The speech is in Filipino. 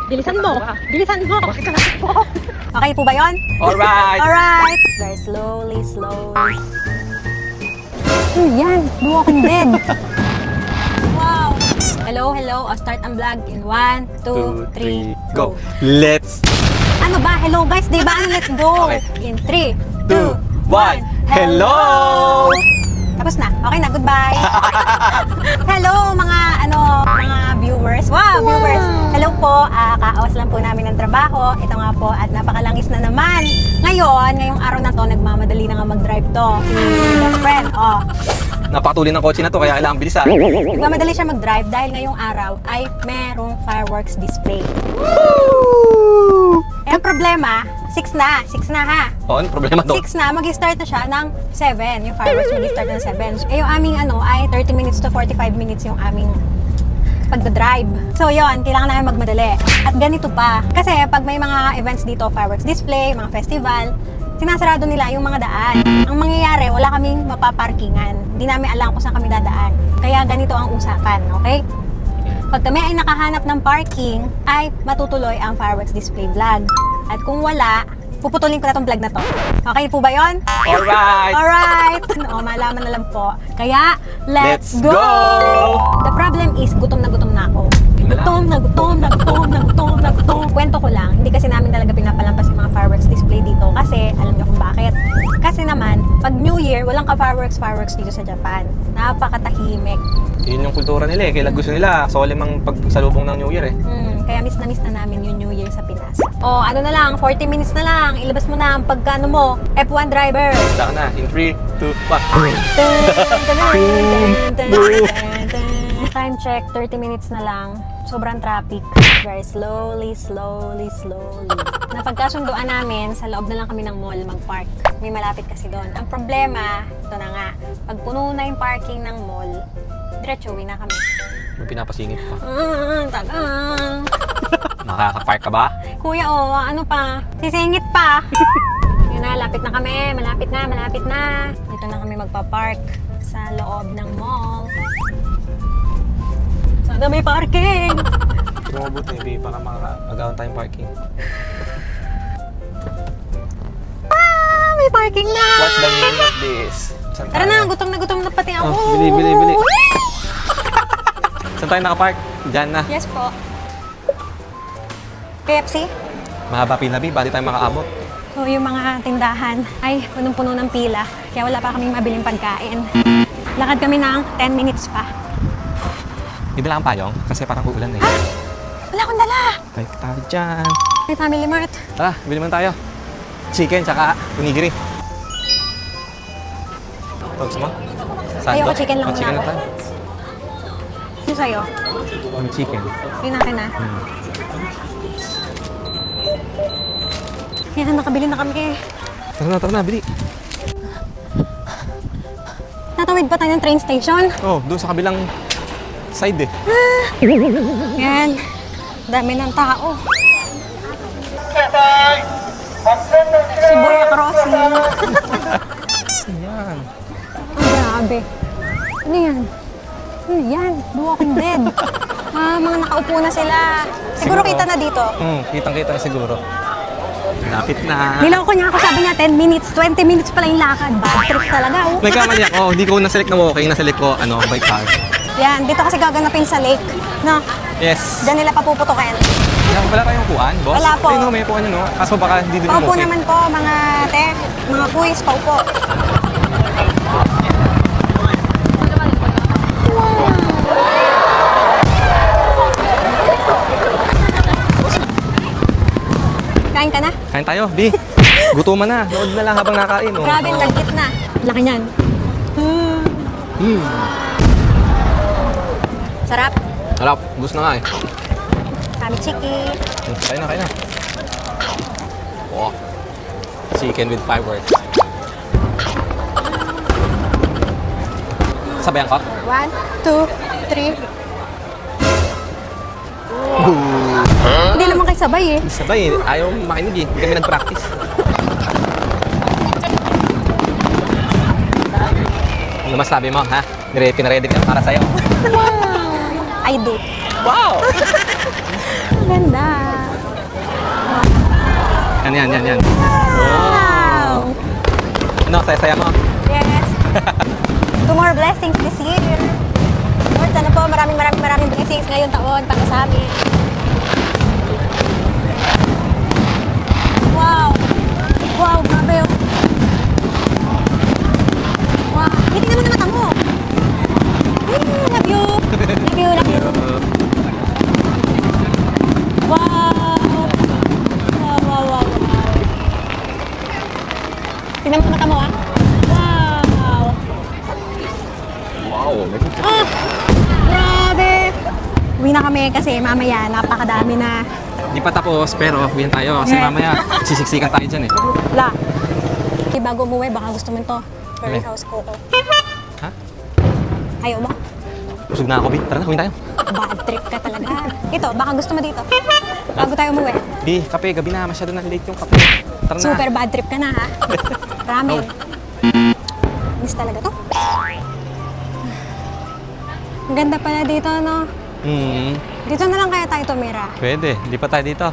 Bilisan mo! Bilisan mo! Bakit ka natakbo? Okay po ba yun? Alright! Alright! Very slowly, slowly. Yan! The Walking Dead! Wow! Hello, hello. I'll start ang vlog in 1, 2, 3, go! Let's! Ano ba? Hello guys, di ba? Let's go! Okay. In 3, 2, 1, hello! Tapos na. Okay na, goodbye. Hello mga viewers. Wow, viewers. Hello po. Kaawas lang po namin ng trabaho. Ito nga po at napakalangis na naman. Ngayong araw na to, nagmamadali na nga mag-drive to. Si best friend. Oh. Napakatuli ng kotse na to, kaya kailangan bilisan. Nagmamadali siya mag-drive dahil ngayong araw ay merong fireworks display. Eh, ang problema, 6 na ha. Oo, ano problema to? 6 na, mag-start na siya ng 7. Yung fireworks mag-start ng 7. Eh, yung aming ay 30 minutes to 45 minutes yung aming pagdadrive. So, yon, kailangan namin magmadali. At ganito pa. Kasi pag may mga events dito, fireworks display, mga festival, sinasarado nila yung mga daan. Ang mangyayari, wala kaming mapaparkingan. Hindi namin alam kung saan kami dadaan. Kaya ganito ang usapan, okay? Pag kami ay nakahanap ng parking, ay matutuloy ang fireworks display vlog. At kung wala, puputulin ko na tong vlog na to. Okay po ba yon? Alright! Alright! Malaman na lang po. Kaya, let's go! The problem is, gutom na ako. Gutom. Kwento ko lang, hindi kasi namin talaga pinapalampas yung mga fireworks display dito kasi alam niyo kung bakit. Kasi naman, pag New Year, walang ka-fireworks dito sa Japan. Napakatahimik. Yun yung kultura nila eh. Kailan gusto nila, solemn ang pagsalubong ng New Year eh. Kaya miss na namin yung New Year sa Pinas. O, ano na lang, 40 minutes na lang. Ilabas mo na ang pagkano mo. F1 driver. Saka na, in 3, 2, 1. Time check, 30 minutes na lang. Sobrang traffic. Very slowly. Napagkasunduan namin, sa loob na lang kami ng mall mag-park. May malapit kasi doon. Ang problema, ito na nga, pag puno na yung parking ng mall, diretso, uwi na kami. May pinapasingit pa. Tagang. Makakapark ka ba? Kuya, ano pa? Sisingit pa. Yun na, malapit na. Dito na kami magpa-park sa loob ng mall. Sana may parking! Kung mabuti, babe, baka mag-awan tayong parking. May parking na! What's the meaning of this? Saan Tara tayo? na, gutom na pati ako. Oh, bili. Saan tayo nakapark? Diyan na. Yes po. KFC? Mahaba pila, babe. Bali tayo makaabot. So, yung mga tindahan ay punong-puno ng pila. Kaya wala pa kaming mabiling pagkain. Lakad kami ng 10 minutes pa. Bibila kang payong kasi parang uulan eh. Wala akong dala! Tayo tayo dyan. May Family Mart. Tara, bili man tayo. Chicken tsaka onigiri. Gusto mo? Ayoko, chicken lang muna Chicken ako. na tayo. Yung sa'yo? Yung chicken. Yun akin na. Yan, nakabili na kami. Tara na, bili. Natawid pa tayo ng train station. Oh, doon sa kabilang side eh. Yan. Dami ng tao. Shibuya Crossing. Yan. Ang grabe. Ano yan? Ano yan? The Walking Dead. Mga nakaupo na sila. Siguro kita na dito. Kitang-kita na siguro. Lapit na. Niloko niya ako, sabi niya 10 minutes, 20 minutes pala yung lakad. Bad trip talaga. Oh. Nagkamali ako. Hindi ko na-select na walking. Na-select ko, bike car. Yan, dito kasi gaganapin sa lake. No? Yes. Diyan nila papuputukin. Wala tayong upuan, boss? Wala po. Ayun, may upuan yun, no? Kaso baka hindi din Paupo okay. naman po, mga mga kuis, paupo. Kain ka na? Kain tayo, di. Gutuman na. Nood na lang habang nakain. Oh. Grabe, lagkit na. Laki niyan. Sarap. Harap, gusto na nga eh. Kami chicken. Kain na. Oh. Chicken with fireworks. Sabayan ko? 1, 2, 3. Hindi naman kayo sabay eh. Sabay eh. Ayaw makinig eh. Hindi kami nag-practice. Ano masabi mo, ha? Pinaready ka para sa'yo. I do. Wow! Ganda. Yan. Wow! Ano, saya-saya mo? Yes. 2 more blessings this year. Lord, sana po maraming blessings ngayong taon para sa amin. Wow! Wow, grabe oh. Wow, hindi naman na mata mo. Love you. Love you. Wow! Wow. Tingnan mo mata mo ah. Wow! Wow, may picture. Ah! Grabe! Uwi na kami kasi mamaya napakadami na. Di pa tapos, pero uwihan tayo. Kasi Yeah. mamaya, sisiksikan tayo dyan eh. La. Bago umuwi, baka gusto mo ito. Curry Okay. house coco. Ha? Ayaw mo? Busog na ako, Bi. Tara na, uwihan tayo. Bad trip ka talaga. Ito, baka gusto mo dito. Bago tayo umuwi. Bi, kape, gabi na. Masyado na late yung kape. Tara na. Super bad trip ka na ha. Ramen. Miss talaga to. Ang ganda pala dito, no? Hmm, Dito na lang kaya tayo tumira. pwede. Di pa tayo dito.